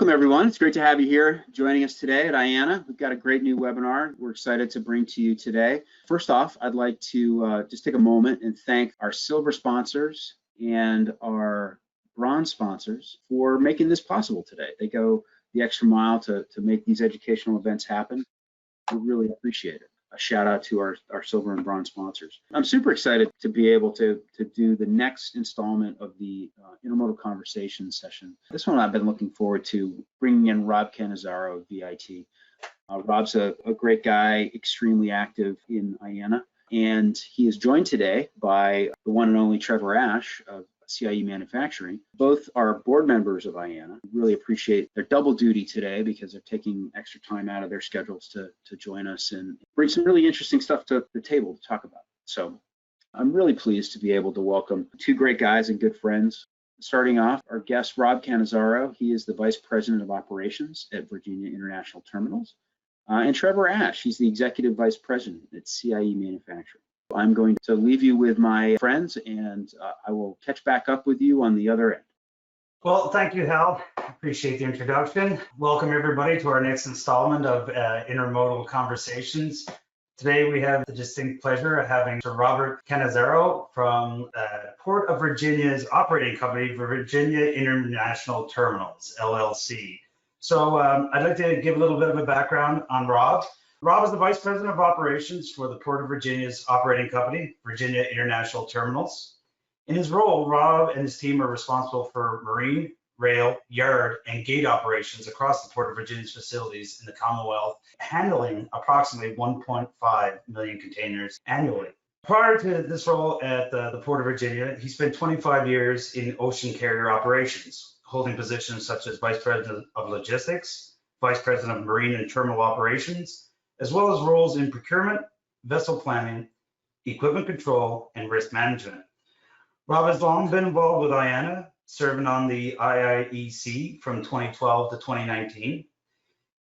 Welcome, everyone. It's great to have you here joining us today at IANA. We've got a great new webinar we're excited to bring to you today. First off, I'd like to just take a moment and thank our silver sponsors and our bronze sponsors for making this possible today. They go the extra mile to make these educational events happen. We really appreciate it. A shout out to our silver and bronze sponsors. I'm super excited to be able to do the next installment of the Intermodal Conversation session. This one I've been looking forward to bringing in Rob Cannizzaro of VIT. Rob's a great guy, extremely active in IANA, and he is joined today by the one and only Trevor of CIE Manufacturing. Both are board members of IANA. Really appreciate their double duty today because they're taking extra time out of their schedules to join us and bring some really interesting stuff to the table to talk about. So I'm really pleased to be able to welcome two great guys and good friends. Starting off, our guest, Rob Cannizzaro. He is the Vice President of Operations at Virginia International Terminals. And Trevor Ash, he's the Executive Vice President at CIE Manufacturing. I'm going to leave you with my friends, and I will catch back up with you on the other end. Well, thank you, Hal. Appreciate the introduction. Welcome, everybody, to our next installment of Intermodal Conversations. Today, we have the distinct pleasure of having Sir Robert Cannizzaro from Port of Virginia's operating company, Virginia International Terminals, LLC. So I'd like to give a little bit of a background on Rob. Rob is the Vice President of Operations for the Port of Virginia's operating company, Virginia International Terminals. In his role, Rob and his team are responsible for marine, rail, yard, and gate operations across the Port of Virginia's facilities in the Commonwealth, handling approximately 1.5 million containers annually. Prior to this role at the Port of Virginia, he spent 25 years in ocean carrier operations, holding positions such as Vice President of Logistics, Vice President of Marine and Terminal Operations, as well as roles in procurement, vessel planning, equipment control, and risk management. Rob has long been involved with IANA, serving on the IIEC from 2012 to 2019.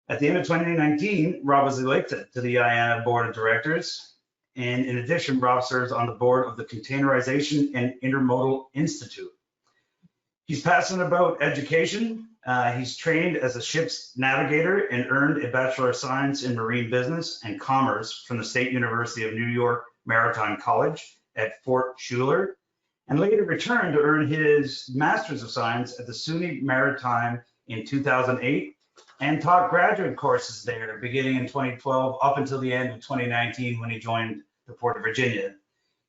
At the end of 2019, Rob was elected to the IANA Board of Directors. And in addition, Rob serves on the board of the Containerization and Intermodal Institute. He's passionate about education. He's trained as a ship's navigator and earned a Bachelor of Science in Marine Business and Commerce from the State University of New York Maritime College at Fort Schuyler, and later returned to earn his Master's of Science at the SUNY Maritime in 2008 and taught graduate courses there beginning in 2012 up until the end of 2019 when he joined the Port of Virginia.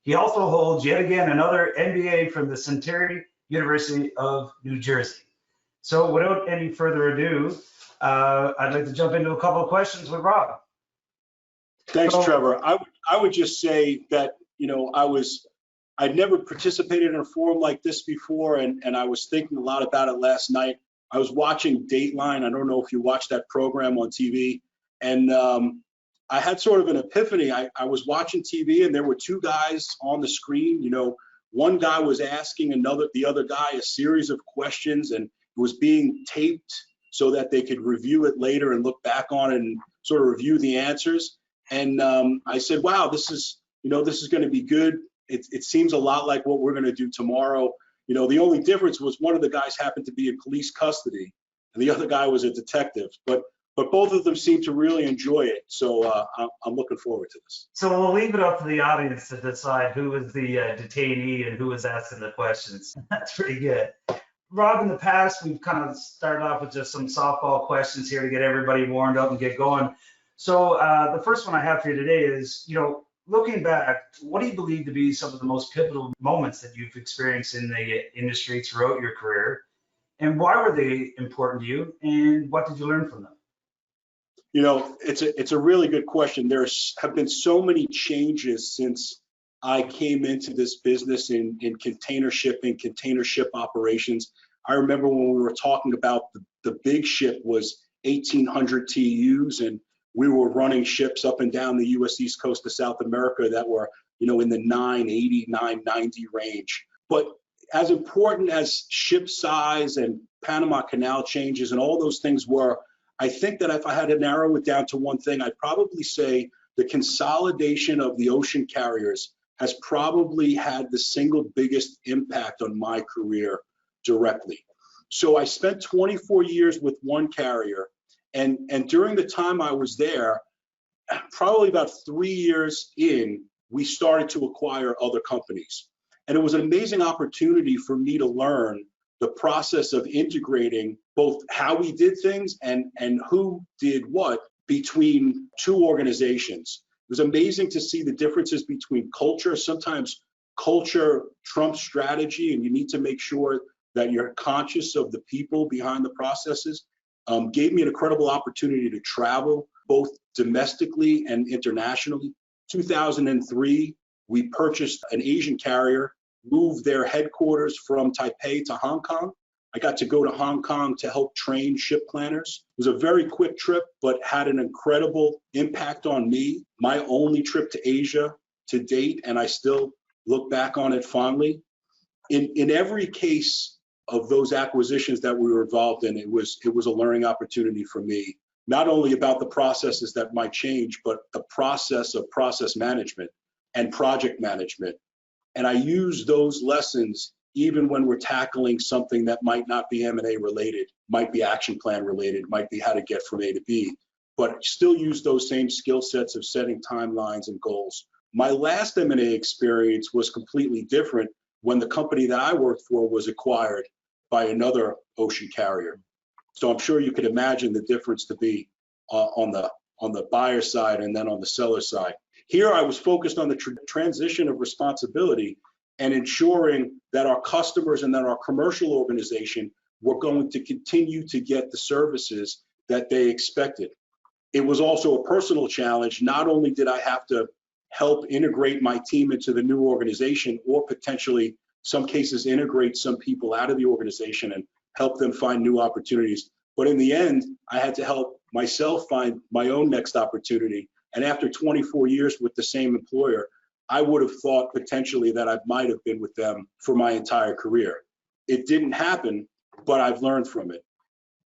He also holds yet again another MBA from the Centenary University of New Jersey. So without any further ado, I'd like to jump into a couple of questions with Rob. Thanks, Trevor. I would just say that, I'd never participated in a forum like this before, and I was thinking a lot about it last night. I was watching Dateline. I don't know if you watched that program on TV, and I had sort of an epiphany. I was watching TV, and there were two guys on the screen. One guy was asking the other guy a series of questions, and it was being taped so that they could review it later and look back on it and sort of review the answers. And I said, wow, this is going to be good. It seems a lot like what we're going to do tomorrow. The only difference was one of the guys happened to be in police custody and the other guy was a detective, but both of them seem to really enjoy it. So I'm looking forward to this. So we'll leave it up to the audience to decide who was the detainee and who was asking the questions. That's pretty good. Rob, in the past, we've kind of started off with just some softball questions here to get everybody warmed up and get going. So the first one I have for you today is, looking back, what do you believe to be some of the most pivotal moments that you've experienced in the industry throughout your career? And why were they important to you? And what did you learn from them? It's a really good question. There have been so many changes since I came into this business in container shipping, container ship operations. I remember when we were talking about the big ship was 1,800 TEUs, and we were running ships up and down the U.S. East Coast of South America that were, in the 980, 990 range. But as important as ship size and Panama Canal changes and all those things were, I think that if I had to narrow it down to one thing, I'd probably say the consolidation of the ocean carriers has probably had the single biggest impact on my career directly. So I spent 24 years with one carrier, and during the time I was there, probably about 3 years in, we started to acquire other companies. And it was an amazing opportunity for me to learn the process of integrating both how we did things and who did what between two organizations. It was amazing to see the differences between culture. Sometimes culture trumps strategy, and you need to make sure that you're conscious of the people behind the processes. Gave me an incredible opportunity to travel both domestically and internationally. 2003, we purchased an Asian carrier, moved their headquarters from Taipei to Hong Kong. I got to go to Hong Kong to help train ship planners. It was a very quick trip, but had an incredible impact on me. My only trip to Asia to date, and I still look back on it fondly. In every case of those acquisitions that we were involved in, it was a learning opportunity for me, not only about the processes that might change, but the process of process management and project management. And I use those lessons even when we're tackling something that might not be M&A related, might be action plan related, might be how to get from A to B, but still use those same skill sets of setting timelines and goals. My last M&A experience was completely different when the company that I worked for was acquired by another ocean carrier. So I'm sure you could imagine the difference to be on the buyer side and then on the seller side. Here I was focused on the transition of responsibility and ensuring that our customers and that our commercial organization were going to continue to get the services that they expected. It was also a personal challenge. Not only did I have to help integrate my team into the new organization, or potentially some cases integrate some people out of the organization and help them find new opportunities, but in the end, I had to help myself find my own next opportunity. And after 24 years with the same employer, I would have thought potentially that I might have been with them for my entire career. It didn't happen, but I've learned from it.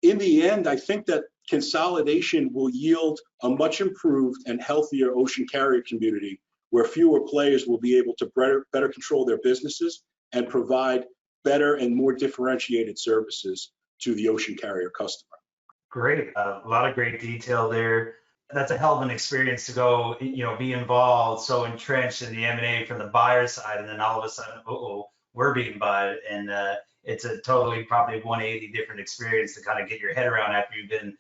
In the end, I think that consolidation will yield a much improved and healthier ocean carrier community where fewer players will be able to better control their businesses and provide better and more differentiated services to the ocean carrier customer. Great, a lot of great detail there. That's a hell of an experience to go, be involved, so entrenched in the M&A from the buyer side, and then all of a sudden, we're being bought, and it's a totally probably 180 different experience to kind of get your head around after you've been,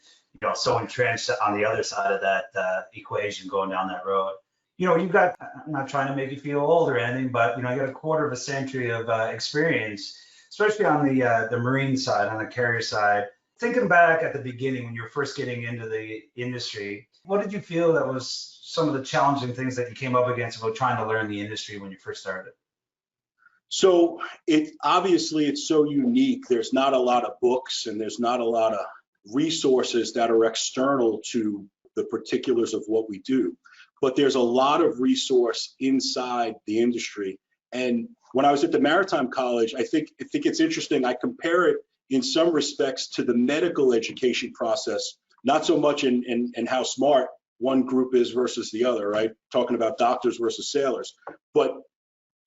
so entrenched on the other side of that equation going down that road. You've got, I'm not trying to make you feel old or anything, but you got a quarter of a century of experience, especially on the marine side, on the carrier side. Thinking back at the beginning when you were first getting into the industry, what did you feel that was some of the challenging things that you came up against about trying to learn the industry when you first started? So obviously it's so unique. There's not a lot of books and there's not a lot of resources that are external to the particulars of what we do. But there's a lot of resource inside the industry. And when I was at the Maritime College, I think it's interesting. I compare it in some respects to the medical education process, not so much in how smart one group is versus the other, right? Talking about doctors versus sailors, but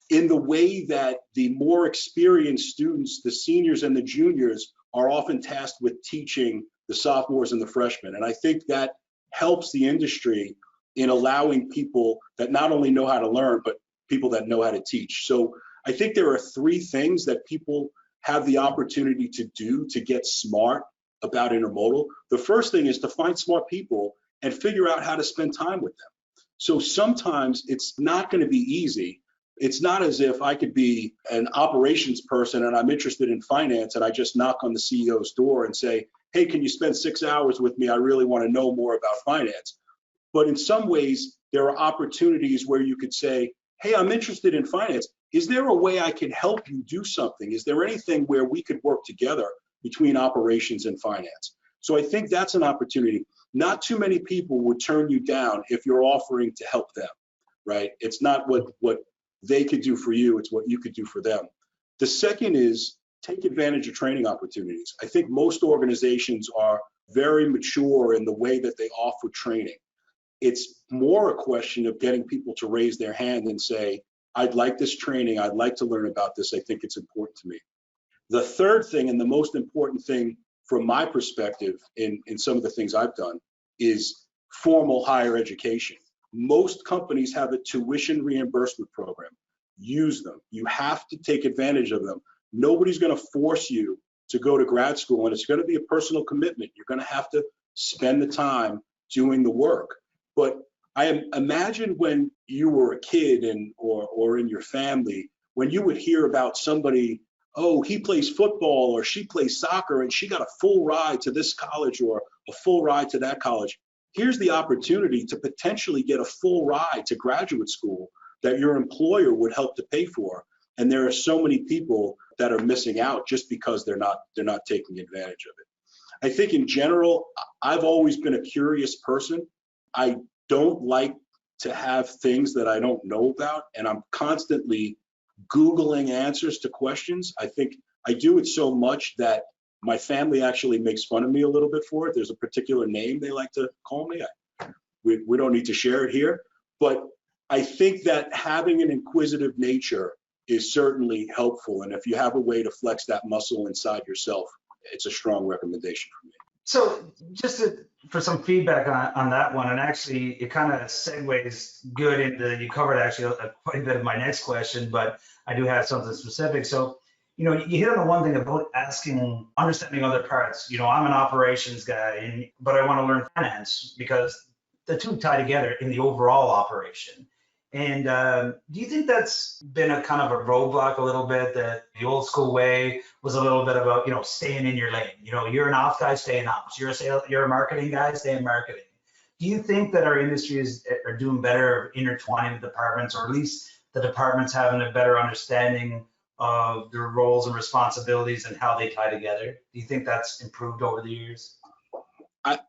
in the way that the more experienced students, the seniors and the juniors, are often tasked with teaching the sophomores and the freshmen. And I think that helps the industry in allowing people that not only know how to learn, but people that know how to teach. So I think there are three things that people have the opportunity to do to get smart about intermodal. The first thing is to find smart people and figure out how to spend time with them. So sometimes it's not going to be easy. It's not as if I could be an operations person and I'm interested in finance and I just knock on the CEO's door and say, hey, can you spend 6 hours with me? I really want to know more about finance. But in some ways, there are opportunities where you could say, hey, I'm interested in finance. Is there a way I can help you do something? Is there anything where we could work together between operations and finance? So I think that's an opportunity. Not too many people would turn you down if you're offering to help them, right? It's not what they could do for you, it's what you could do for them. The second is take advantage of training opportunities. I think most organizations are very mature in the way that they offer training. It's more a question of getting people to raise their hand and say, I'd like this training, I'd like to learn about this, I think it's important to me. The third thing, and the most important thing from my perspective in some of the things I've done, is formal higher education. Most companies have a tuition reimbursement program. Use them. You have to take advantage of them. Nobody's going to force you to go to grad school, and it's going to be a personal commitment. You're going to have to spend the time doing the work. But I imagine when you were a kid or in your family, when you would hear about somebody, oh, he plays football or she plays soccer and she got a full ride to this college or a full ride to that college. Here's the opportunity to potentially get a full ride to graduate school that your employer would help to pay for. And there are so many people that are missing out just because they're not taking advantage of it. I think in general, I've always been a curious person. I don't like to have things that I don't know about, and I'm constantly Googling answers to questions. I think I do it so much that my family actually makes fun of me a little bit for it. There's a particular name they like to call me. We don't need to share it here, but I think that having an inquisitive nature is certainly helpful. And if you have a way to flex that muscle inside yourself, it's a strong recommendation for me. So just for some feedback on that one, and actually it kind of segues good into, you covered actually quite a bit of my next question, but I do have something specific. So, you hit on the one thing about understanding other parts. I'm an operations guy, but I want to learn finance because the two tie together in the overall operation. And do you think that's been a kind of a roadblock a little bit, that the old school way was a little bit about, staying in your lane? You're an ops guy, stay in ops. You're a marketing guy, stay in marketing. Do you think that our industries are doing better of intertwining the departments, or at least the departments having a better understanding of their roles and responsibilities and how they tie together? Do you think that's improved over the years?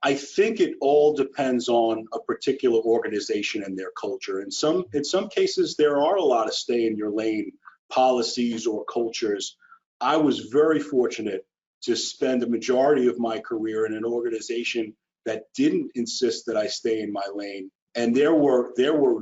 I think it all depends on a particular organization and their culture. In some cases, there are a lot of stay in your lane policies or cultures. I was very fortunate to spend the majority of my career in an organization that didn't insist that I stay in my lane. And there were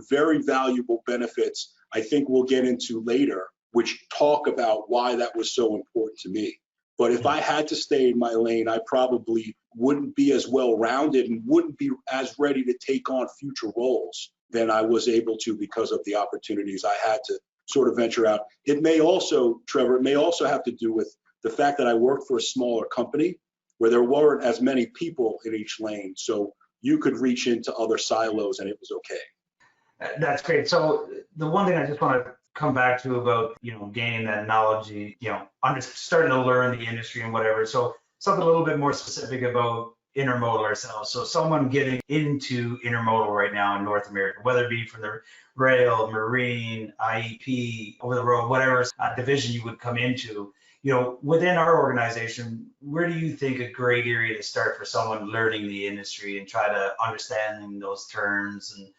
very valuable benefits I think we'll get into later, which talk about why that was so important to me. But if I had to stay in my lane, I probably wouldn't be as well-rounded and wouldn't be as ready to take on future roles than I was able to because of the opportunities I had to sort of venture out. It may also, Trevor, have to do with the fact that I worked for a smaller company where there weren't as many people in each lane. So you could reach into other silos and it was okay. That's great. So the one thing I just want to come back to about, gaining that knowledge, starting to learn the industry and whatever. So something a little bit more specific about intermodal ourselves. So someone getting into intermodal right now in North America, whether it be from the rail, marine, IEP, over the road, whatever division you would come into, within our organization, where do you think a great area to start for someone learning the industry and try to understanding those terms and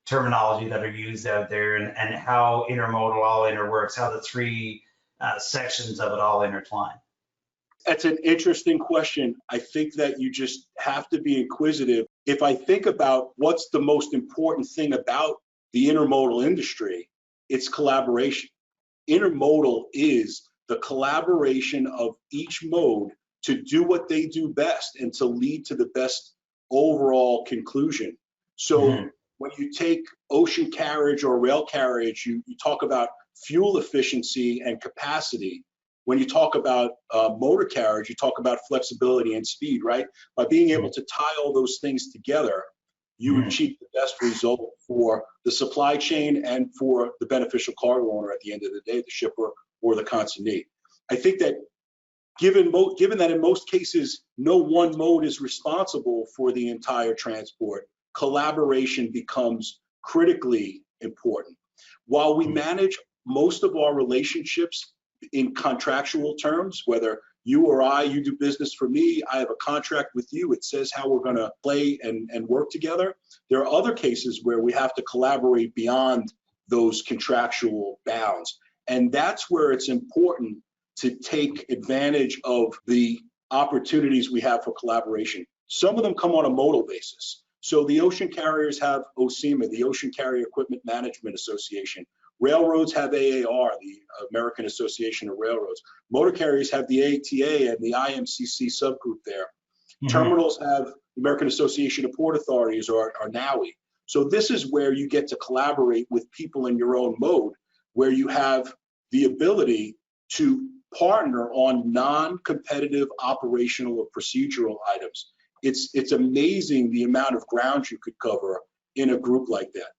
terminology that are used out there, and how intermodal all interworks, how the three sections of it all intertwine? That's an interesting question. I think that you just have to be inquisitive. If I think about what's the most important thing about the intermodal industry, it's collaboration. Intermodal is the collaboration of each mode to do what they do best and to lead to the best overall conclusion. So when you take ocean carriage or rail carriage, you talk about fuel efficiency and capacity. When you talk about motor carriage, you talk about flexibility and speed, right? By being able to tie all those things together, you achieve the best result for the supply chain and for the beneficial cargo owner at the end of the day, the shipper or the consignee. I think that given that in most cases, no one mode is responsible for the entire transport, collaboration becomes critically important. While we manage most of our relationships in contractual terms, whether you or you do business for me, I have a contract with you, it says how we're going to play and work together. There are other cases where we have to collaborate beyond those contractual bounds. And that's where it's important to take advantage of the opportunities we have for collaboration. Some of them come on a modal basis. So the ocean carriers have OCEMA, the Ocean Carrier Equipment Management Association, Railroads have AAR, the American Association of Railroads. Motor carriers have the ATA and the IMCC subgroup there. Terminals have the American Association of Port Authorities, or NAWI. So this is where you get to collaborate with people in your own mode, where you have the ability to partner on non-competitive operational or procedural items. It's amazing the amount of ground you could cover in a group like that.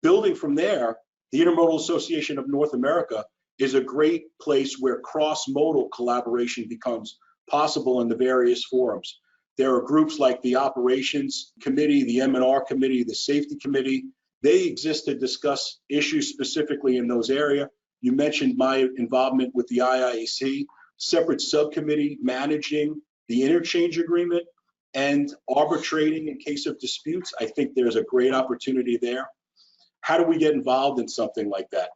Building from there, the Intermodal Association of North America is a great place where cross-modal collaboration becomes possible in the various forums. There are groups like the Operations Committee, the M&R Committee, the Safety Committee. They exist to discuss issues specifically in those areas. You mentioned my involvement with the IIAC, separate subcommittee managing the interchange agreement and arbitrating in case of disputes. I think there's a great opportunity there. How do we get involved in something like that?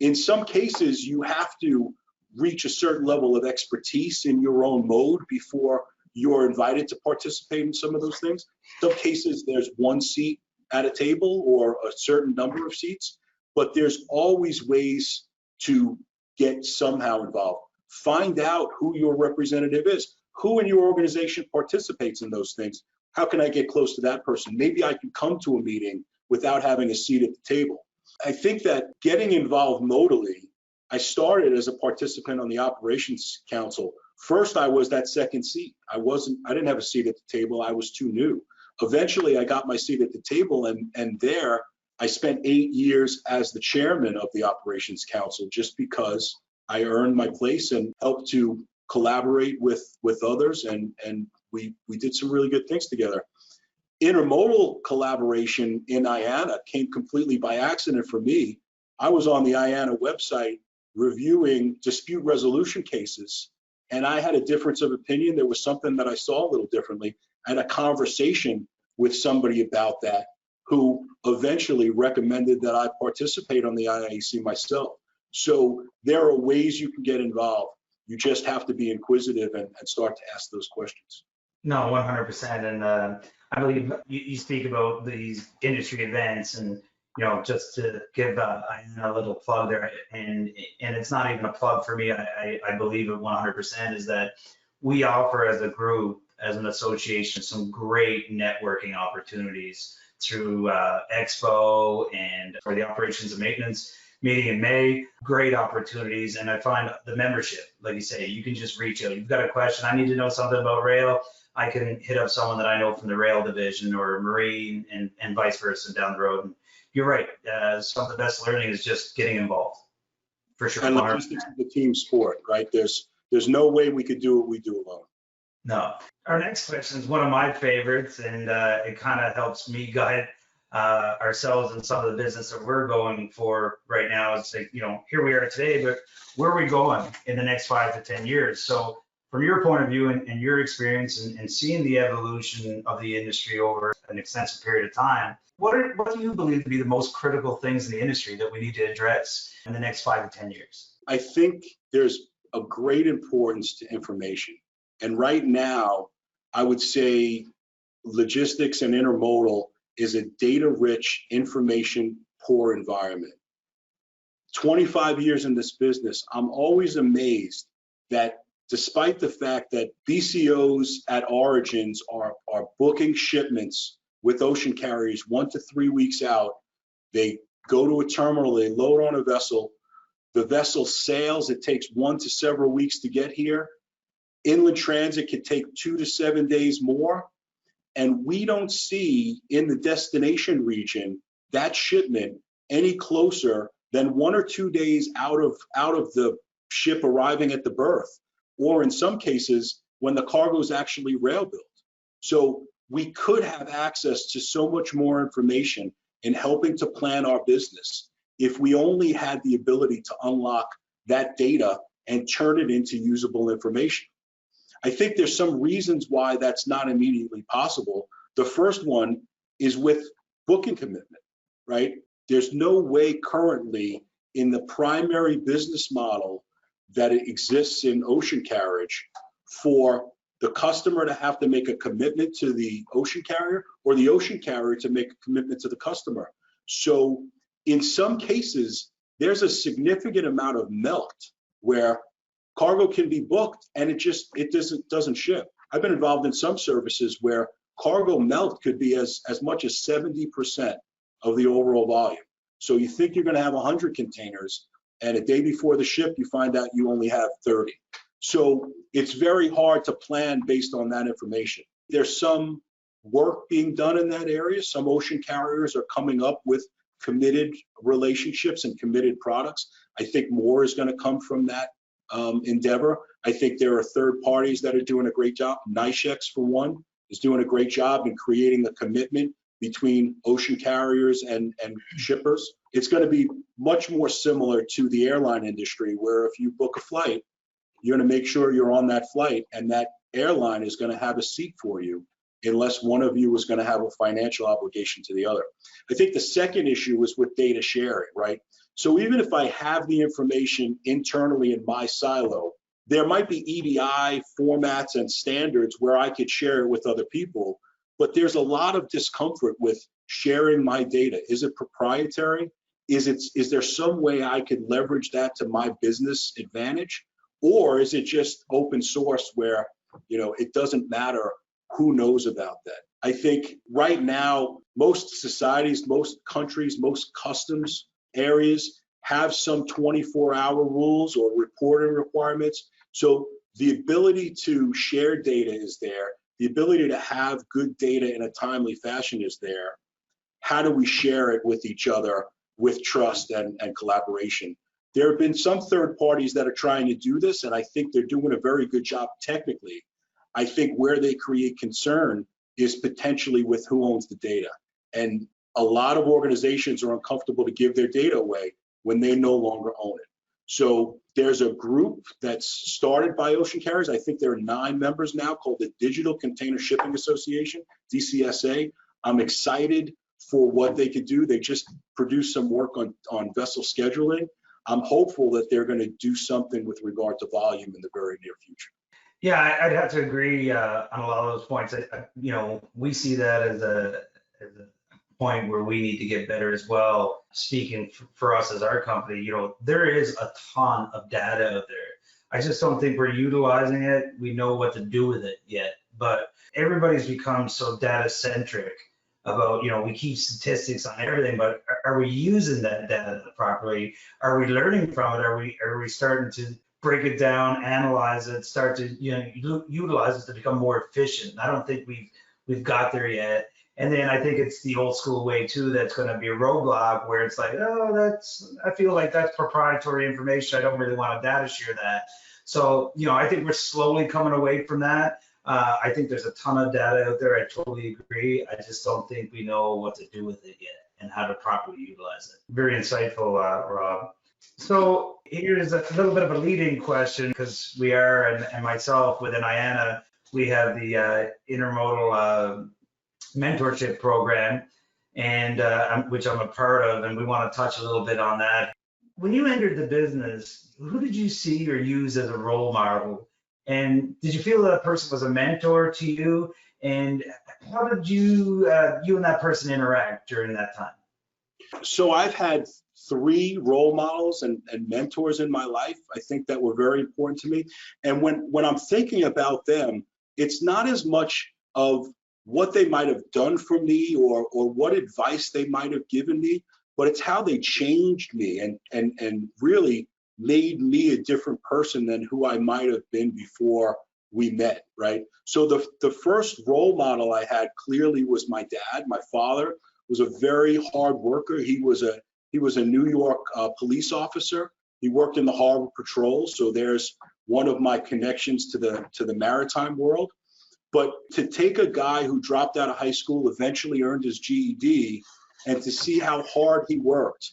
In some cases, you have to reach a certain level of expertise in your own mode before you're invited to participate in some of those things. Some cases, there's one seat at a table or a certain number of seats, but there's always ways to get somehow involved. Find out who your representative is, who in your organization participates in those things. How can I get close to that person? Maybe I can come to a meeting without having a seat at the table. I think that getting involved modally, I started as a participant on the Operations Council. First, I was that second seat. I didn't have a seat at the table. I was too new. Eventually, I got my seat at the table, and there I spent 8 years as the chairman of the Operations Council, just because I earned my place and helped to collaborate with others, and we did some really good things together. Intermodal collaboration in IANA came completely by accident for me. I was on the IANA website reviewing dispute resolution cases, and I had a difference of opinion. There was something that I saw a little differently. I had a conversation with somebody about that, who eventually recommended that I participate on the IAC myself. So there are ways you can get involved. You just have to be inquisitive and start to ask those questions. No, 100%. And I believe you speak about these industry events, and just to give a little plug there, and it's not even a plug for me. I believe it 100% is that we offer as a group, as an association, some great networking opportunities through Expo and for the operations and maintenance meeting in May. Great opportunities, and I find the membership, like you say, you can just reach out. You've got a question, I need to know something about rail. I can hit up someone that I know from the rail division or marine, and vice versa down the road. And you're right. Some of the best learning is just getting involved, for sure. And logistics is a team sport, right? There's no way we could do what we do alone. No. Our next question is one of my favorites, and it kind of helps me guide ourselves in some of the business that we're going for right now. It's like, here we are today, but where are we going in the next 5 to 10 years? So from your point of view and your experience and seeing the evolution of the industry over an extensive period of time, what do you believe to be the most critical things in the industry that we need to address in the next 5 to 10 years? I think there's a great importance to information. And right now, I would say logistics and intermodal is a data-rich, information-poor environment. 25 years in this business, I'm always amazed that despite the fact that BCOs at origins are booking shipments with ocean carriers 1 to 3 weeks out, they go to a terminal, they load on a vessel, the vessel sails, it takes 1 to several weeks to get here. Inland transit can take 2 to 7 days more. And we don't see in the destination region that shipment any closer than 1 or 2 days out of the ship arriving at the berth, or in some cases when the cargo is actually rail built. So we could have access to so much more information in helping to plan our business if we only had the ability to unlock that data and turn it into usable information. I think there's some reasons why that's not immediately possible. The first one is with booking commitment, right? There's no way currently in the primary business model that it exists in ocean carriage for the customer to have to make a commitment to the ocean carrier or the ocean carrier to make a commitment to the customer. So in some cases, there's a significant amount of melt where cargo can be booked and it doesn't ship. I've been involved in some services where cargo melt could be as much as 70% of the overall volume. So you think you're going to have 100 containers, and a day before the ship, you find out you only have 30. So it's very hard to plan based on that information. There's some work being done in that area. Some ocean carriers are coming up with committed relationships and committed products. I think more is going to come from that endeavor. I think there are third parties that are doing a great job. NYSHEX, for one, is doing a great job in creating a commitment between ocean carriers and shippers. It's going to be much more similar to the airline industry, where if you book a flight, you're going to make sure you're on that flight, and that airline is going to have a seat for you, unless one of you is going to have a financial obligation to the other. I think the second issue is with data sharing, right? So even if I have the information internally in my silo, there might be EDI formats and standards where I could share it with other people, but there's a lot of discomfort with sharing my data. Is it proprietary? Is there some way I could leverage that to my business advantage? Or is it just open source where, it doesn't matter who knows about that? I think right now, most societies, most countries, most customs areas have some 24-hour rules or reporting requirements. So the ability to share data is there. The ability to have good data in a timely fashion is there. How do we share it with each other with trust and collaboration? There have been some third parties that are trying to do this, and I think they're doing a very good job technically. I think where they create concern is potentially with who owns the data. And a lot of organizations are uncomfortable to give their data away when they no longer own it. So there's a group that's started by ocean carriers. I think there are 9 members now, called the Digital Container Shipping Association, DCSA. I'm excited for what they could do. They just produced some work on vessel scheduling. I'm hopeful that they're going to do something with regard to volume in the very near future. Yeah, I'd have to agree on a lot of those points. We see that as a point where we need to get better as well. Speaking for us as our company, there is a ton of data out there. I just don't think we're utilizing it. We know what to do with it yet, but everybody's become so data centric about, we keep statistics on everything, but are we using that data properly? Are we learning from it? Are we starting to break it down, analyze it, start to utilize it to become more efficient? I don't think we've got there yet. And then I think it's the old school way too that's going to be a roadblock, where it's like, I feel like that's proprietary information. I don't really want to data share that. So I think we're slowly coming away from that. I think there's a ton of data out there. I totally agree. I just don't think we know what to do with it yet and how to properly utilize it. Very insightful, Rob. So here's a little bit of a leading question, because we are, and myself within IANA, we have the Intermodal mentorship program, and which I'm a part of, and we want to touch a little bit on that. When you entered the business, who did you see or use as a role model? And did you feel that person was a mentor to you? And how did you and that person interact during that time? So I've had 3 role models and mentors in my life, I think, that were very important to me. And when I'm thinking about them, it's not as much of what they might have done for me or what advice they might have given me, but it's how they changed me and really made me a different person than who I might have been before we met, right? So the first role model I had clearly was my dad. My father was a very hard worker. He was a New York police officer. He worked in the harbor patrol. So there's one of my connections to the maritime world. But to take a guy who dropped out of high school, eventually earned his GED, and to see how hard he worked.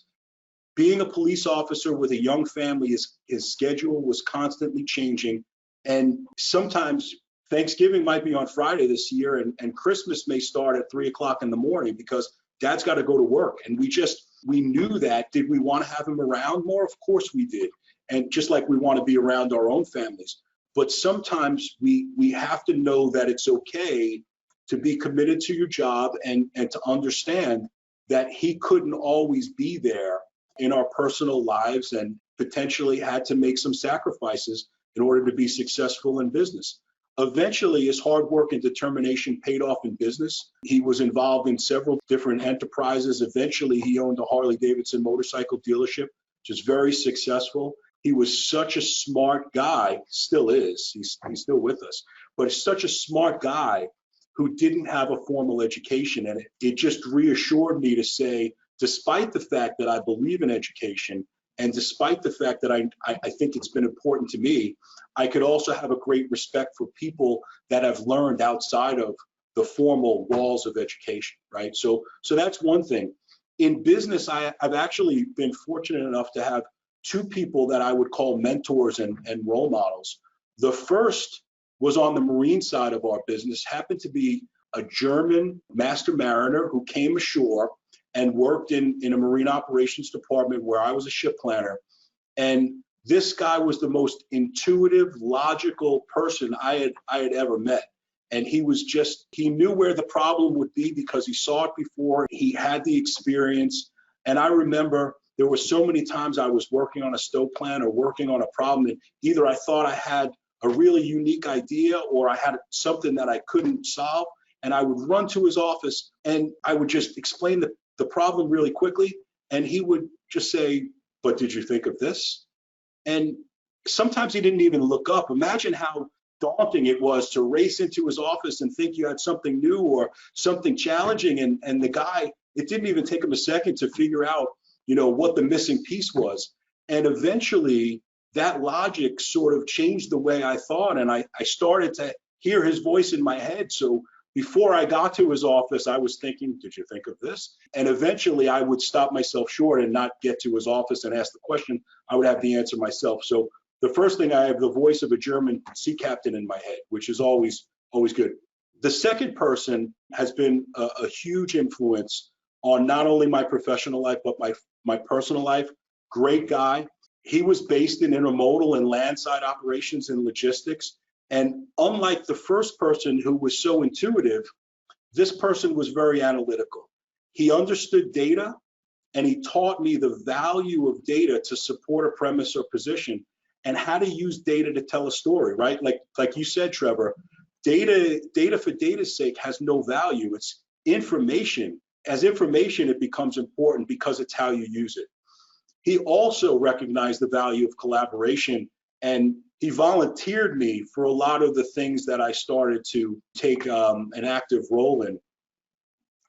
Being a police officer with a young family, his schedule was constantly changing. And sometimes Thanksgiving might be on Friday this year, and Christmas may start at 3 o'clock in the morning because Dad's got to go to work. And we knew that. Did we want to have him around more? Of course we did. And just like we want to be around our own families. But sometimes we have to know that it's okay to be committed to your job and to understand that he couldn't always be there in our personal lives and potentially had to make some sacrifices in order to be successful in business. Eventually, his hard work and determination paid off in business. He was involved in several different enterprises. Eventually, he owned a Harley-Davidson motorcycle dealership, which is very successful. He was such a smart guy, still is, he's still with us, but such a smart guy who didn't have a formal education. And it just reassured me to say, despite the fact that I believe in education, and despite the fact that I think it's been important to me, I could also have a great respect for people that have learned outside of the formal walls of education, right? So that's one thing. In business, I've actually been fortunate enough to have two people that I would call mentors and role models. The first was on the marine side of our business, happened to be a German master mariner who came ashore and worked in a marine operations department where I was a ship planner. And this guy was the most intuitive, logical person I had ever met. And he knew where the problem would be because he saw it before, he had the experience. And I remember there were so many times I was working on a stoke plan or working on a problem, and either I thought I had a really unique idea or I had something that I couldn't solve. And I would run to his office and I would just explain the problem really quickly. And he would just say, "But did you think of this?" And sometimes he didn't even look up. Imagine how daunting it was to race into his office and think you had something new or something challenging. And the guy, it didn't even take him a second to figure out, what the missing piece was. And eventually that logic sort of changed the way I thought. And I started to hear his voice in my head. So before I got to his office, I was thinking, "Did you think of this?" And eventually I would stop myself short and not get to his office and ask the question. I would have the answer myself. So the first thing, I have the voice of a German sea captain in my head, which is always good. The second person has been a huge influence on not only my professional life, but my personal life. Great guy. He was based in intermodal and landside operations and logistics. And unlike the first person who was so intuitive, this person was very analytical. He understood data and he taught me the value of data to support a premise or position and how to use data to tell a story, right? Like you said, Trevor, data for data's sake has no value. It's information. As information, it becomes important because it's how you use it. He also recognized the value of collaboration, and he volunteered me for a lot of the things that I started to take an active role in.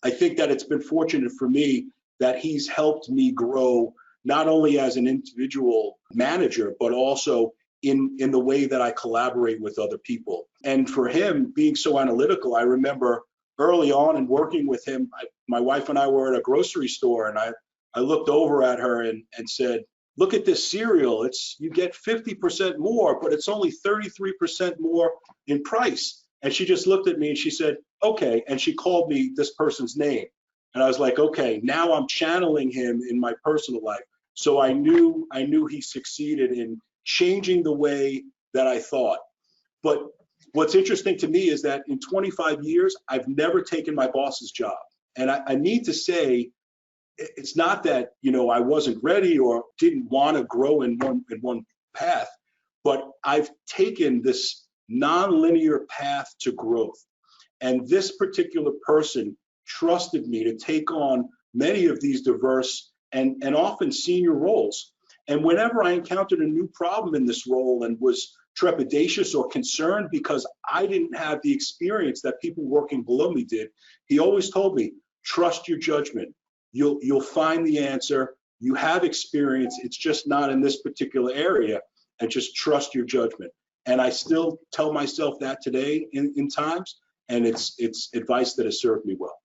I think that it's been fortunate for me that he's helped me grow not only as an individual manager, but also in the way that I collaborate with other people. And for him, being so analytical, I remember early on in working with him, my wife and I were at a grocery store, and I looked over at her and said, "Look at this cereal. You get 50% more, but it's only 33% more in price." And she just looked at me and she said, "Okay." And she called me this person's name. And I was like, okay, now I'm channeling him in my personal life. So I knew he succeeded in changing the way that I thought. But what's interesting to me is that in 25 years, I've never taken my boss's job. And I need to say, it's not that, I wasn't ready or didn't want to grow in one path, but I've taken this nonlinear path to growth. And this particular person trusted me to take on many of these diverse and often senior roles. And whenever I encountered a new problem in this role and was trepidatious or concerned because I didn't have the experience that people working below me did, he always told me, "Trust your judgment. You'll find the answer. You have experience. It's just not in this particular area, and just trust your judgment." And I still tell myself that today in times, and it's advice that has served me well.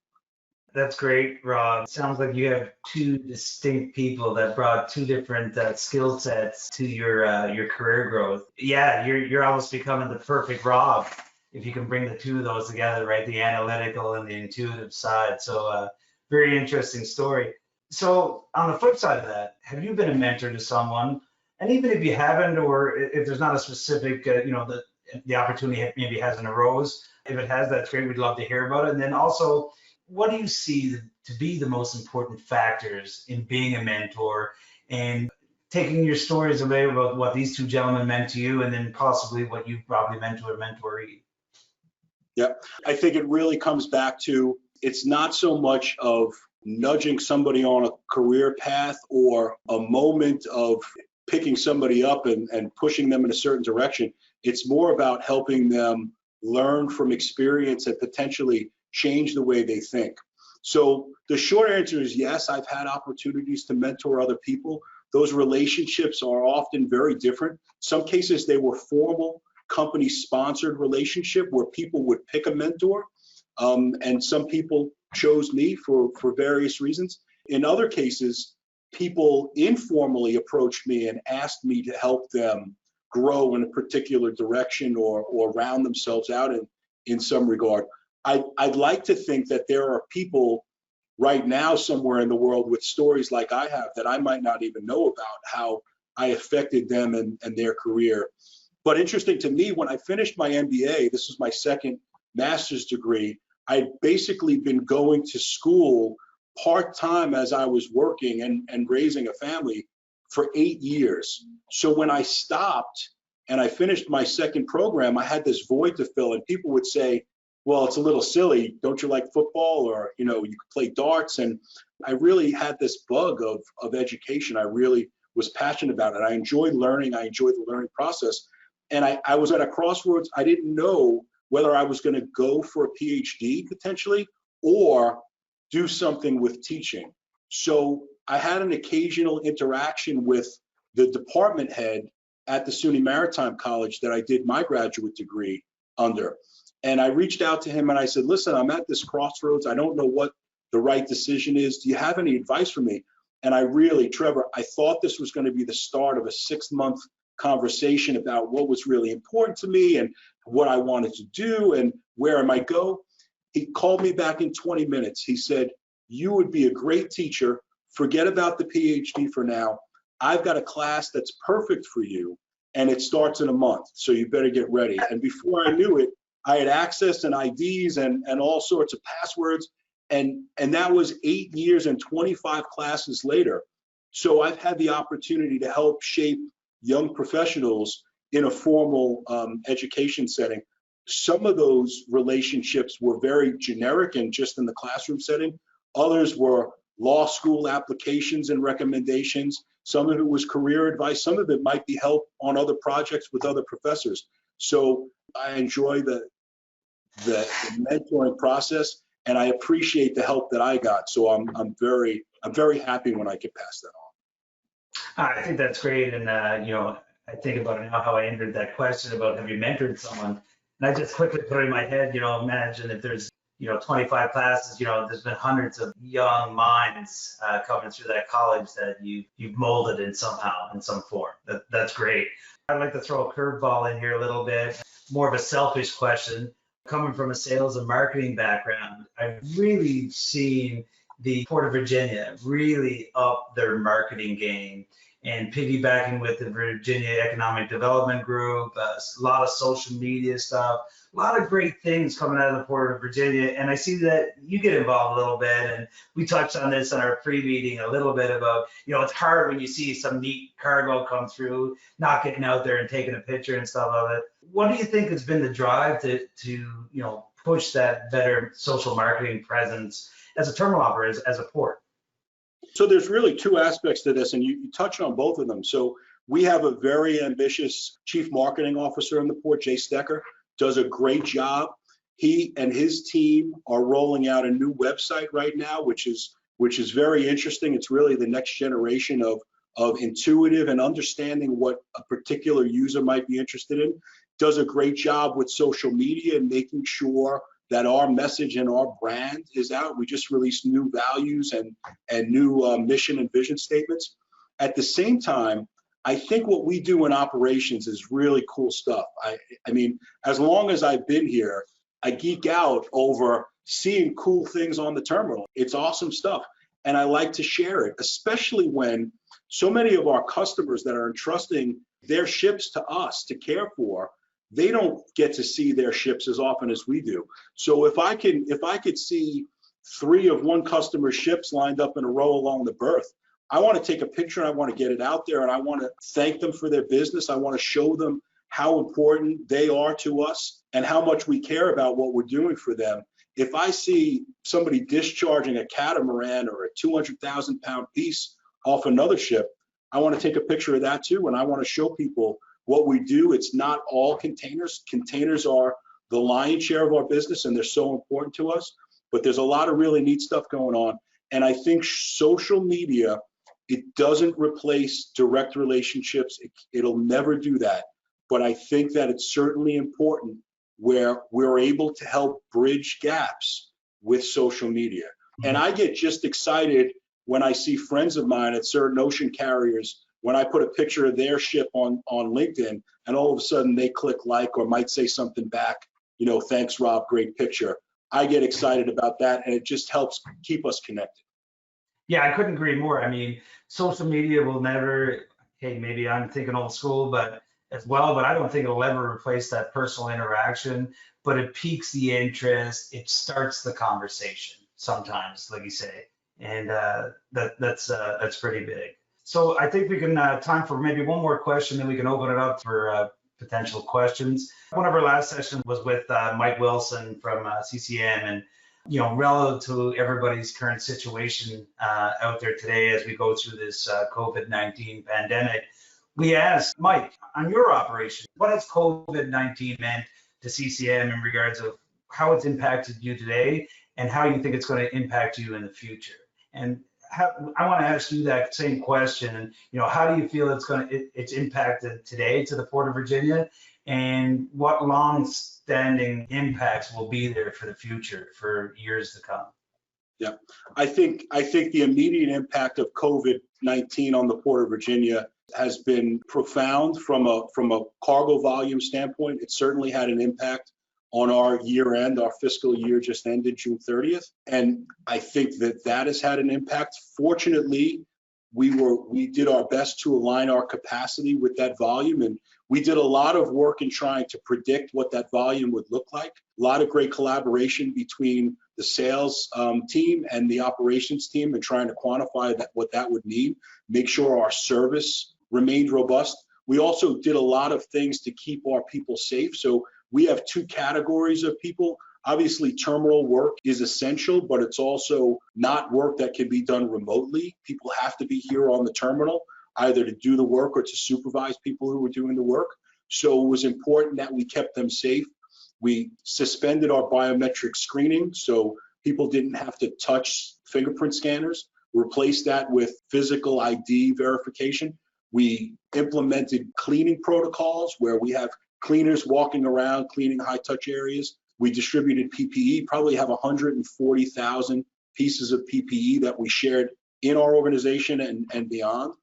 That's great, Rob. Sounds like you have two distinct people that brought two different skill sets to your career growth. Yeah, you're almost becoming the perfect Rob if you can bring the two of those together, right? The analytical and the intuitive side. So very interesting story. So on the flip side of that, have you been a mentor to someone? And even if you haven't, or if there's not a specific, the opportunity maybe hasn't arose, if it has, that's great. We'd love to hear about it. And then also, what do you see to be the most important factors in being a mentor and taking your stories away about what these two gentlemen meant to you, and then possibly what you probably meant to a mentoree. Yeah, I think it really comes back to, it's not so much of nudging somebody on a career path or a moment of picking somebody up and pushing them in a certain direction. It's more about helping them learn from experience and potentially change the way they think. So the short answer is yes, I've had opportunities to mentor other people. Those relationships are often very different. Some cases they were formal, company-sponsored relationship where people would pick a mentor, and some people chose me for various reasons. In other cases, people informally approached me and asked me to help them grow in a particular direction or round themselves out in some regard. I'd like to think that there are people right now somewhere in the world with stories like I have that I might not even know about, how I affected them and their career. But interesting to me, when I finished my MBA, this was my second master's degree, I'd basically been going to school part-time as I was working and raising a family for 8 years. So when I stopped and I finished my second program, I had this void to fill, and people would say, well, it's a little silly. Don't you like football? Or, you could play darts. And I really had this bug of education. I really was passionate about it. I enjoyed learning. I enjoyed the learning process. And I was at a crossroads. I didn't know whether I was going to go for a PhD potentially or do something with teaching. So I had an occasional interaction with the department head at the SUNY Maritime College that I did my graduate degree under. And I reached out to him and I said, listen, I'm at this crossroads. I don't know what the right decision is. Do you have any advice for me? And Trevor, I thought this was going to be the start of a 6-month conversation about what was really important to me and what I wanted to do and where I might go. He called me back in 20 minutes. He said, you would be a great teacher. Forget about the PhD for now. I've got a class that's perfect for you, and it starts in a month, so you better get ready. And before I knew it, I had access and IDs and all sorts of passwords, and that was 8 years and 25 classes later. So I've had the opportunity to help shape young professionals in a formal education setting. Some of those relationships were very generic and just in the classroom setting. Others were law school applications and recommendations. Some of it was career advice. Some of it might be help on other projects with other professors. So I enjoy the mentoring process, and I appreciate the help that I got. So I'm very happy when I could pass that on. I think that's great, and I think about it now how I entered that question about have you mentored someone, and I just quickly put it in my head, imagine if there's 25 classes, there's been hundreds of young minds coming through that college that you've molded in somehow, in some form. That's great. I'd like to throw a curveball in here a little bit, more of a selfish question. Coming from a sales and marketing background, I've really seen the Port of Virginia really up their marketing game and piggybacking with the Virginia Economic Development Group, a lot of social media stuff, a lot of great things coming out of the Port of Virginia. And I see that you get involved a little bit, and we touched on this in our pre-meeting a little bit about, it's hard when you see some neat cargo come through, not getting out there and taking a picture and stuff of it. What do you think has been the drive to push that better social marketing presence as a terminal operator, as a port? So there's really two aspects to this, and you touched on both of them. So we have a very ambitious chief marketing officer in the port, Jay Stecker, does a great job. He and his team are rolling out a new website right now, which is very interesting. It's really the next generation of intuitive and understanding what a particular user might be interested in. Does a great job with social media and making sure that our message and our brand is out. We just released new values and new mission and vision statements. At the same time, I think what we do in operations is really cool stuff. I mean, as long as I've been here, I geek out over seeing cool things on the terminal. It's awesome stuff. And I like to share it, especially when so many of our customers that are entrusting their ships to us to care for, they don't get to see their ships as often as we do. So if I could see 3 of one customer's ships lined up in a row along the berth, I want to take a picture and I want to get it out there, and I want to thank them for their business. I want to show them how important they are to us and how much we care about what we're doing for them. If I see somebody discharging a catamaran or a 200,000-pound piece off another ship, I want to take a picture of that too, and I want to show people what we do. It's not all containers. Containers are the lion's share of our business, and they're so important to us, but there's a lot of really neat stuff going on. And I think social media, it doesn't replace direct relationships. It'll never do that. But I think that it's certainly important where we're able to help bridge gaps with social media. And I get just excited when I see friends of mine at certain ocean carriers, when I put a picture of their ship on LinkedIn, and all of a sudden they click like or might say something back, you know, thanks, Rob, great picture. I get excited about that, and it just helps keep us connected. Yeah, I couldn't agree more. I mean, social media will never, hey, maybe I'm thinking old school, but I don't think it'll ever replace that personal interaction, but it piques the interest. It starts the conversation sometimes, like you say, and that's pretty big. So I think we can time for maybe one more question, then we can open it up for potential questions. One of our last sessions was with Mike Wilson from CCM, and you know, relative to everybody's current situation out there today as we go through this COVID-19 pandemic, we asked Mike, on your operation, what has COVID-19 meant to CCM in regards of how it's impacted you today and how you think it's going to impact you in the future? And I want to ask you that same question. And you know, how do you feel it's impacted today to the Port of Virginia, and what long-standing impacts will be there for the future for years to come? Yeah, I think the immediate impact of COVID-19 on the Port of Virginia has been profound from a cargo volume standpoint. It certainly had an impact on our year end. Our fiscal year just ended June 30th. And I think that has had an impact. Fortunately, we did our best to align our capacity with that volume. And we did a lot of work in trying to predict what that volume would look like. A lot of great collaboration between the sales team and the operations team and trying to quantify what that would mean, make sure our service remained robust. We also did a lot of things to keep our people safe. So we have two categories of people. Obviously, terminal work is essential, but it's also not work that can be done remotely. People have to be here on the terminal, either to do the work or to supervise people who were doing the work. So it was important that we kept them safe. We suspended our biometric screening, so people didn't have to touch fingerprint scanners, replaced that with physical ID verification. We implemented cleaning protocols where we have cleaners walking around cleaning high touch areas. We distributed PPE, probably have 140,000 pieces of PPE that we shared in our organization and beyond.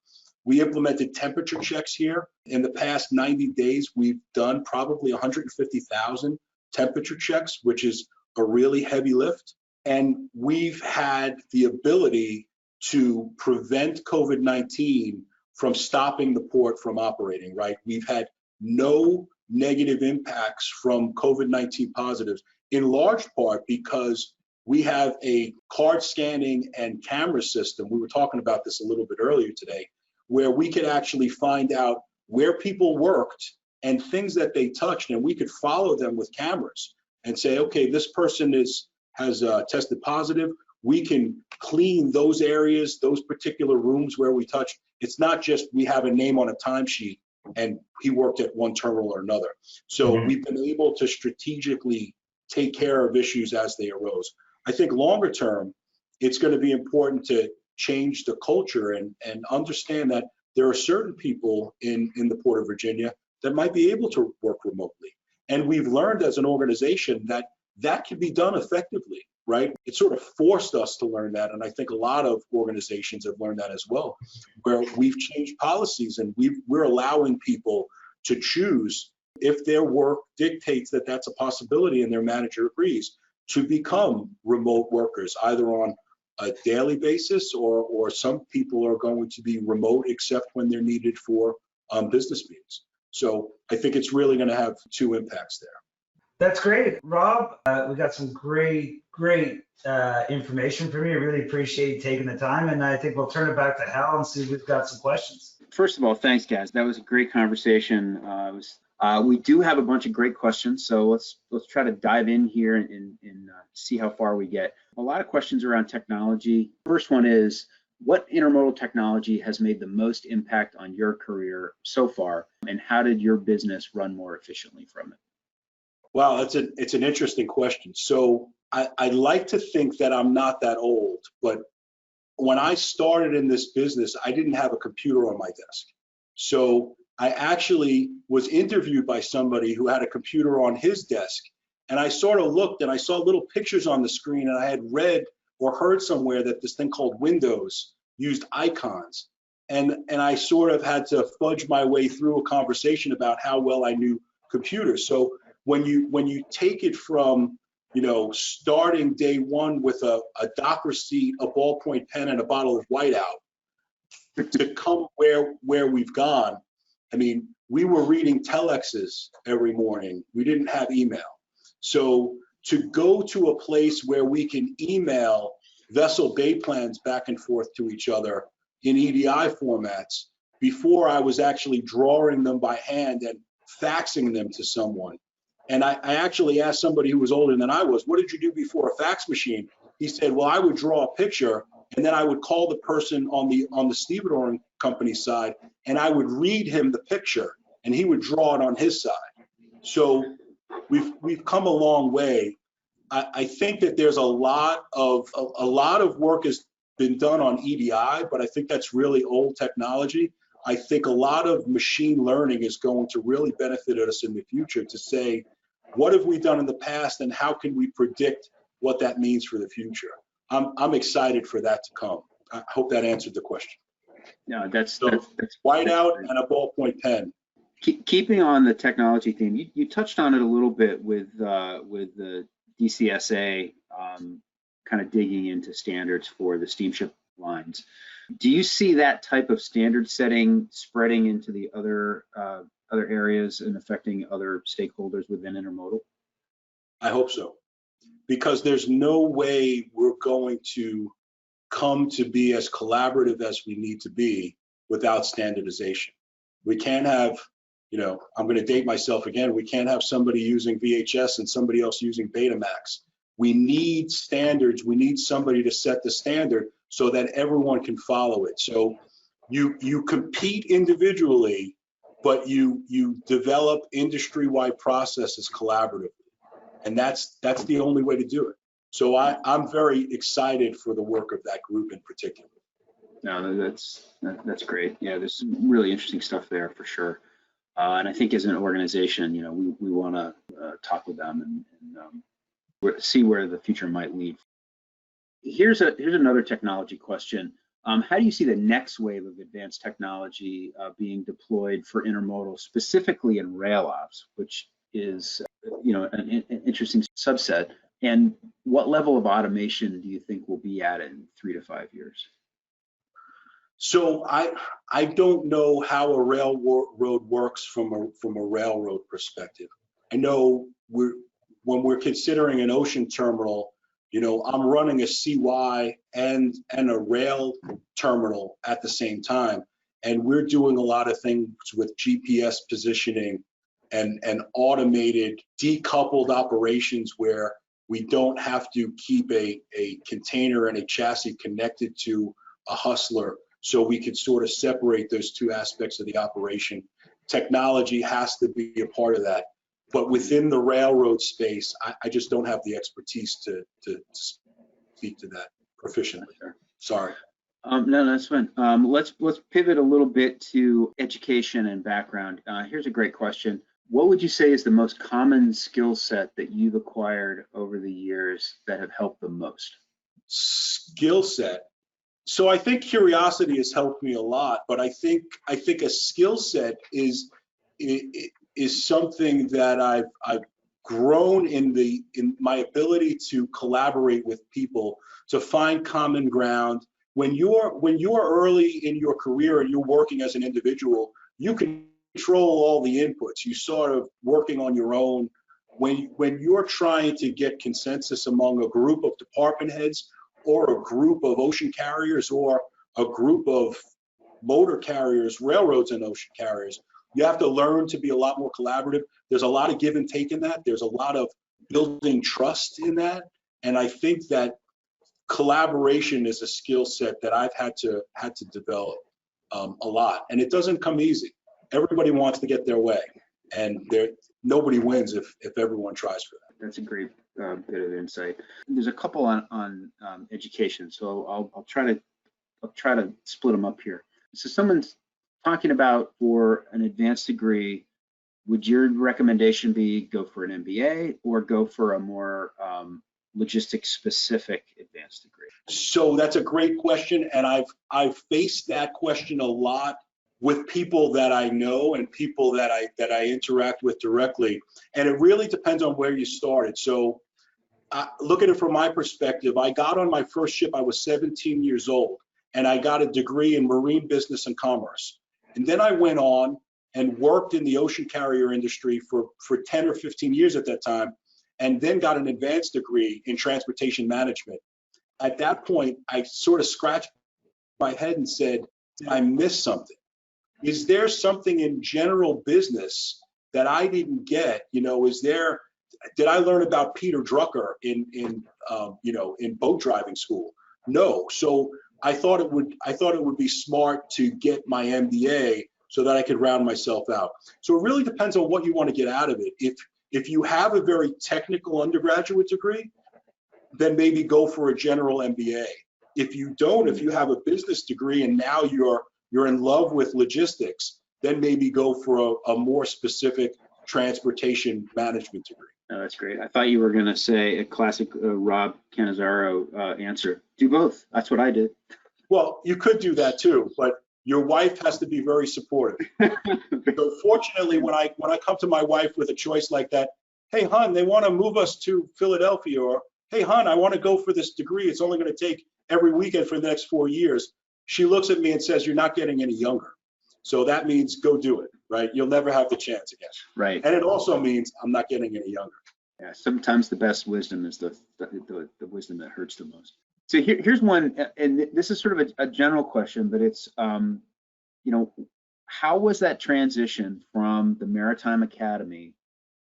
We implemented temperature checks here. In the past 90 days, we've done probably 150,000 temperature checks, which is a really heavy lift. And we've had the ability to prevent COVID-19 from stopping the port from operating, right? We've had no negative impacts from COVID-19 positives, in large part because we have a card scanning and camera system. We were talking about this a little bit earlier today, where we could actually find out where people worked and things that they touched, and we could follow them with cameras and say, okay, this person has tested positive. We can clean those areas, those particular rooms where we touched. It's not just we have a name on a timesheet and he worked at one terminal or another. So we've been able to strategically take care of issues as they arose. I think longer term, it's going to be important to change the culture and understand that there are certain people in the Port of Virginia that might be able to work remotely. And we've learned as an organization that can be done effectively, right? It sort of forced us to learn that. And I think a lot of organizations have learned that as well, where we've changed policies and we're allowing people to choose, if their work dictates that that's a possibility and their manager agrees, to become remote workers, either on a daily basis or some people are going to be remote except when they're needed for business meetings. So I think it's really going to have two impacts there. That's great, Rob. We got some great information from you. Really appreciate you taking the time, and I think we'll turn it back to Hal and see if we've got some questions. First of all, thanks, guys. That was a great conversation. We do have a bunch of great questions, so let's try to dive in here and see how far we get. A lot of questions around technology. First one is, what intermodal technology has made the most impact on your career so far, and how did your business run more efficiently from it? Wow, it's an interesting question. So I like to think that I'm not that old, but when I started in this business, I didn't have a computer on my desk. So I actually was interviewed by somebody who had a computer on his desk, and I sort of looked and I saw little pictures on the screen, and I had read or heard somewhere that this thing called Windows used icons. And I sort of had to fudge my way through a conversation about how well I knew computers. So when you take it from, you know, starting day one with a dock receipt, a ballpoint pen, and a bottle of whiteout to come where we've gone, I mean, we were reading telexes every morning. We didn't have email. So to go to a place where we can email vessel bay plans back and forth to each other in EDI formats before I was actually drawing them by hand and faxing them to someone. And I actually asked somebody who was older than I was, what did you do before a fax machine? He said, well, I would draw a picture, and then I would call the person on the stevedoring company side, and I would read him the picture, and he would draw it on his side. So we've come a long way. I think that there's a lot of work has been done on EDI, but I think that's really old technology. I think a lot of machine learning is going to really benefit us in the future to say, what have we done in the past and how can we predict what that means for the future? I'm excited for that to come. I hope that answered the question. No, that's whiteout and a ballpoint pen. Keeping on the technology theme, you touched on it a little bit with the DCSA kind of digging into standards for the steamship lines. Do you see that type of standard setting spreading into the other areas and affecting other stakeholders within intermodal? I hope so, because there's no way we're going to come to be as collaborative as we need to be without standardization. We can't have, you know, I'm going to date myself again, we can't have somebody using VHS and somebody else using Betamax. We need standards. We need somebody to set the standard so that everyone can follow it. So you compete individually, but you develop industry-wide processes collaboratively. And that's the only way to do it. So I'm very excited for the work of that group in particular. No, that's great. Yeah, there's some really interesting stuff there for sure. And I think as an organization, you know, we want to talk with them and see where the future might lead. Here's another technology question. How do you see the next wave of advanced technology being deployed for intermodal, specifically in rail ops, which is, you know, an interesting subset? And what level of automation do you think we'll be at in 3 to 5 years? So I don't know how a railroad works from a railroad perspective. I know when we're considering an ocean terminal, you know, I'm running a CY and a rail terminal at the same time, and we're doing a lot of things with GPS positioning and automated decoupled operations where we don't have to keep a container and a chassis connected to a hustler. So we can sort of separate those two aspects of the operation. Technology has to be a part of that. But within the railroad space, I just don't have the expertise to speak to that proficiently. Sorry. No, that's fine. Let's pivot a little bit to education and background. Here's a great question. What would you say is the most common skill set that you've acquired over the years that have helped the most? Skill set. So I think curiosity has helped me a lot, but I think a skill set is something that I've grown in my ability to collaborate with people, to find common ground. When you're early in your career and you're working as an individual, you can control all the inputs. You sort of working on your own, when you're trying to get consensus among a group of department heads or a group of ocean carriers or a group of motor carriers, railroads and ocean carriers, you have to learn to be a lot more collaborative. There's a lot of give and take in that. There's a lot of building trust in that. And I think that collaboration is a skill set that I've had to develop a lot. And it doesn't come easy. Everybody wants to get their way, and nobody wins if everyone tries for that. That's a great bit of insight. There's a couple on education, so I'll try to split them up here. So someone's talking about for an advanced degree, would your recommendation be go for an MBA or go for a more logistics specific advanced degree? So that's a great question, and I've faced that question a lot with people that I know and people that I interact with directly, and it really depends on where you started. So look at it from my perspective. I got on my first ship, I was 17 years old, and I got a degree in marine business and commerce. And then I went on and worked in the ocean carrier industry for 10 or 15 years at that time, and then got an advanced degree in transportation management. At that point, I sort of scratched my head and said, did I miss something? Is there something in general business that I didn't get? You know, did I learn about Peter Drucker in boat driving school? No. So I thought it would be smart to get my MBA so that I could round myself out. So it really depends on what you want to get out of it. If you have a very technical undergraduate degree, then maybe go for a general MBA. If you don't, if you have a business degree and now you're in love with logistics, then maybe go for a more specific transportation management degree. Oh, that's great. I thought you were going to say a classic Rob Cannizzaro answer. Do both. That's what I did. Well, you could do that too, but your wife has to be very supportive. So fortunately, when I come to my wife with a choice like that, hey, hon, they want to move us to Philadelphia, or hey, hon, I want to go for this degree. It's only going to take every weekend for the next 4 years. She looks at me and says, you're not getting any younger. So that means go do it, right? You'll never have the chance again. Right. And it also means I'm not getting any younger. Yeah, sometimes the best wisdom is the wisdom that hurts the most. So here's one, and this is sort of a general question, but it's, how was that transition from the Maritime Academy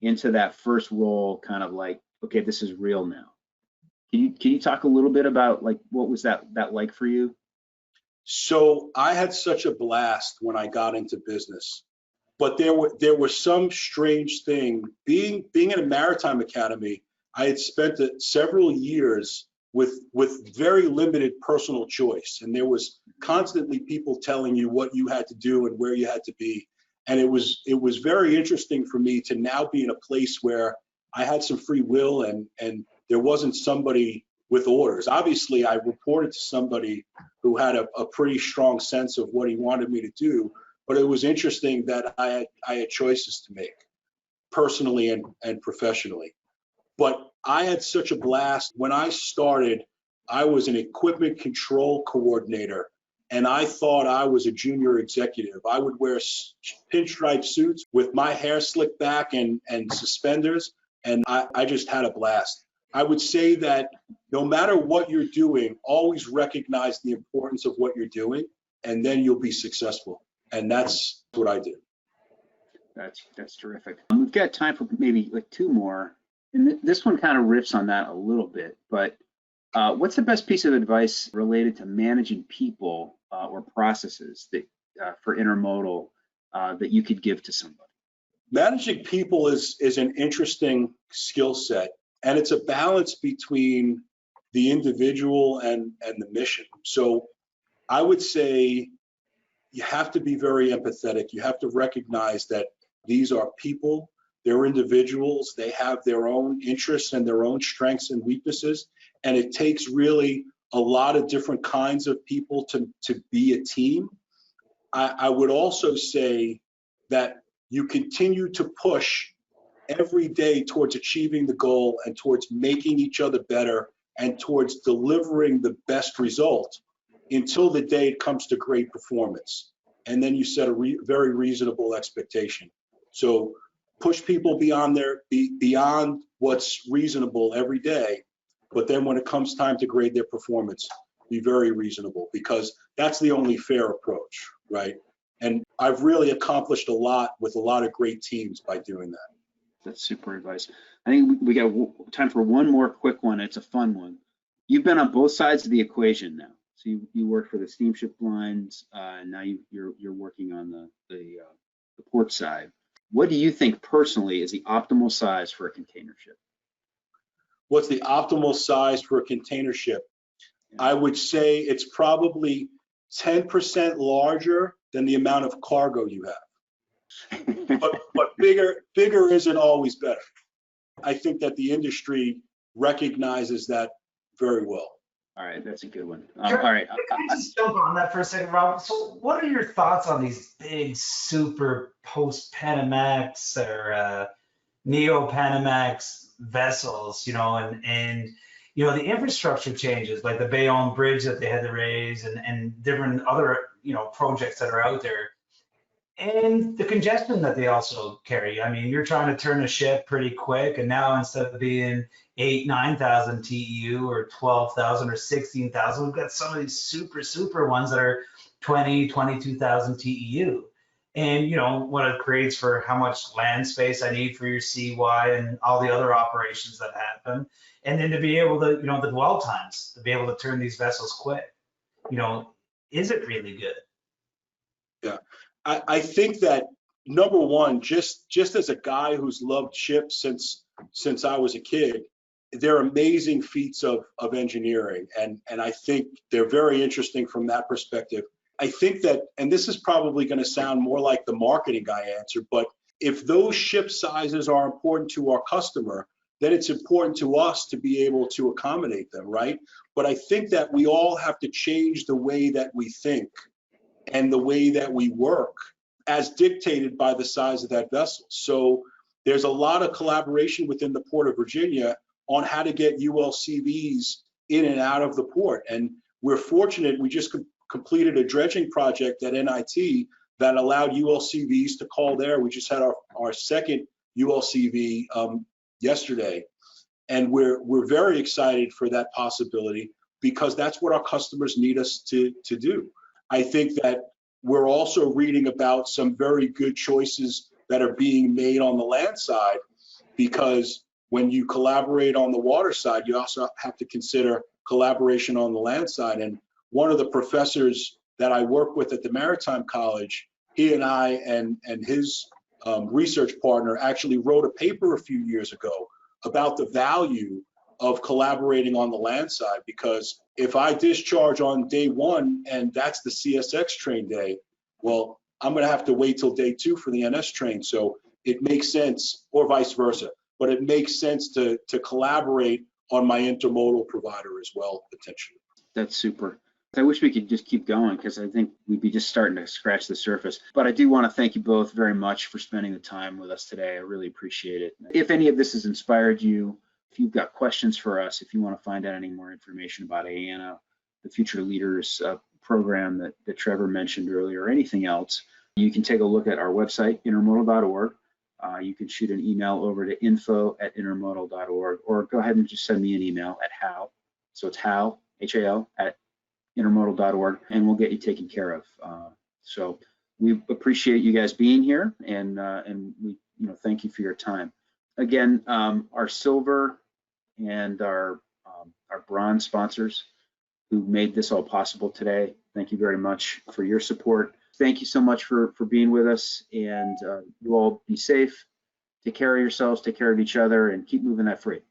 into that first role, kind of like, okay, this is real now? Can you talk a little bit about like what was that like for you? So I had such a blast when I got into business, but there was some strange thing. Being in a Maritime Academy, I had spent several years with very limited personal choice, and there was constantly people telling you what you had to do and where you had to be. And it was very interesting for me to now be in a place where I had some free will and there wasn't somebody with orders. Obviously, I reported to somebody who had a pretty strong sense of what he wanted me to do, but it was interesting that I had choices to make personally and professionally. But I had such a blast. When I started, I was an equipment control coordinator, and I thought I was a junior executive. I would wear pinstripe suits with my hair slicked back and suspenders, and I just had a blast. I would say that no matter what you're doing, always recognize the importance of what you're doing, and then you'll be successful. And that's what I did. That's terrific. We've got time for maybe like two more. And this one kind of riffs on that a little bit, but what's the best piece of advice related to managing people or processes that for intermodal that you could give to somebody? Managing people is an interesting skill set, and it's a balance between the individual and the mission. So I would say you have to be very empathetic. You have to recognize that these are people. They're individuals. They have their own interests and their own strengths and weaknesses. And it takes really a lot of different kinds of people to be a team. I would also say that you continue to push every day towards achieving the goal and towards making each other better and towards delivering the best result until the day it comes to great performance. And then you set a very reasonable expectation. So push people beyond what's reasonable every day. But then when it comes time to grade their performance, be very reasonable, because that's the only fair approach, right? And I've really accomplished a lot with a lot of great teams by doing that. That's super advice. I think we got time for one more quick one. It's a fun one. You've been on both sides of the equation now. So you work for the steamship lines, and now you're working on the port side. What do you think personally is the optimal size for a container ship? What's the optimal size for a container ship? Yeah. I would say it's probably 10% larger than the amount of cargo you have. But bigger isn't always better. I think that the industry recognizes that very well. All right, that's a good one. Sure. All right. Can I just jump on that for a second, Rob? So what are your thoughts on these big super post-Panamax or neo-Panamax vessels, and the infrastructure changes, like the Bayonne Bridge that they had to raise and different other, projects that are out there, and the congestion that they also carry. I mean, you're trying to turn a ship pretty quick, and now instead of being 8,000-9,000 TEU or 12,000 or 16,000, we've got some of these super ones that are 22,000 TEU. And what it creates for how much land space I need for your CY and all the other operations that happen. And then to be able to, the dwell times, to be able to turn these vessels quick, is it really good? Yeah, I think that, number one, just as a guy who's loved ships since I was a kid, they're amazing feats of engineering. And I think they're very interesting from that perspective. I think that, and this is probably going to sound more like the marketing guy answer, but if those ship sizes are important to our customer, then it's important to us to be able to accommodate them, right? But I think that we all have to change the way that we think and the way that we work as dictated by the size of that vessel. So there's a lot of collaboration within the Port of Virginia on how to get ULCVs in and out of the port. And we're fortunate, we just completed a dredging project at NIT that allowed ULCVs to call there. We just had our second ULCV yesterday. And we're very excited for that possibility, because that's what our customers need us to do. I think that we're also reading about some very good choices that are being made on the land side, because when you collaborate on the water side, you also have to consider collaboration on the land side. And one of the professors that I work with at the Maritime College, he and I and his research partner actually wrote a paper a few years ago about the value of collaborating on the land side, because if I discharge on day one and that's the CSX train day, well, I'm going to have to wait till day two for the NS train. So it makes sense, or vice versa, but it makes sense to collaborate on my intermodal provider as well, potentially. That's super. I wish we could just keep going, because I think we'd be just starting to scratch the surface. But I do want to thank you both very much for spending the time with us today. I really appreciate it. If any of this has inspired you, if you've got questions for us, if you want to find out any more information about IANA, the Future Leaders program that Trevor mentioned earlier, or anything else, you can take a look at our website, intermodal.org. You can shoot an email over to info@intermodal.org, or go ahead and just send me an email at Hal. So it's Hal, H-A-L, at intermodal.org, and we'll get you taken care of. So we appreciate you guys being here, and we thank you for your time. Again, our silver and our bronze sponsors who made this all possible today, thank you very much for your support. Thank you so much for being with us, and you all be safe, take care of yourselves, take care of each other, and keep moving that freight.